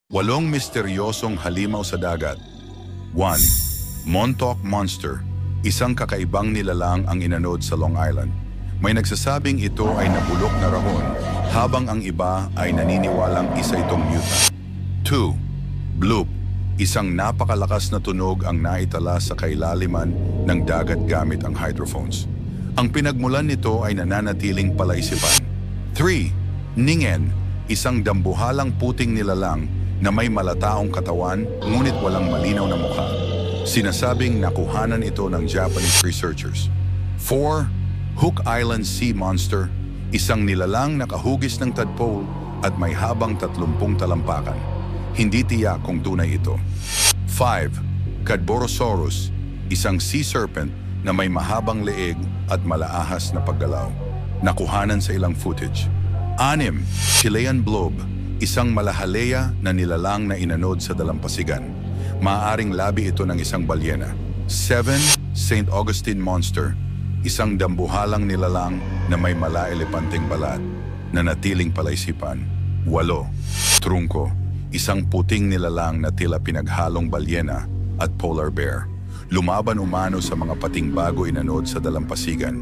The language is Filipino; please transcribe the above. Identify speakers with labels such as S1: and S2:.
S1: Walong misteryosong halimaw sa dagat. 1. Montauk Monster. Isang kakaibang nilalang ang inanod sa Long Island. May nagsasabing ito ay nabulok na rahon, habang ang iba ay naniniwalang isa itong mutant. 2. Bloop. Isang napakalakas na tunog ang naitala sa kailaliman ng dagat gamit ang hydrophones. Ang pinagmulan nito ay nananatiling palaisipan. 3. Ningen. Isang dambuhalang puting nilalang na may malataong katawan ngunit walang malinaw na mukha. Sinasabing nakuhanan ito ng Japanese researchers. 4. Hook Island Sea Monster. Isang nilalang nakahugis ng tadpole at may habang 30 talampakan. Hindi tiyak kung tunay ito. 5. Cadborosaurus. Isang sea serpent na may mahabang leeg at malaahas na paggalaw. Nakuhanan sa ilang footage. 6. Chilean Blob. Isang malahaleya na nilalang na inanod sa dalampasigan. Maaaring labi ito ng isang balyena. 7. St. Augustine Monster. Isang dambuhalang nilalang na may malaelepanteng balat na natiling palaisipan. 8. Trungko. Isang puting nilalang na tila pinaghalong balyena at polar bear. Lumaban umano sa mga pating bago inanod sa dalampasigan.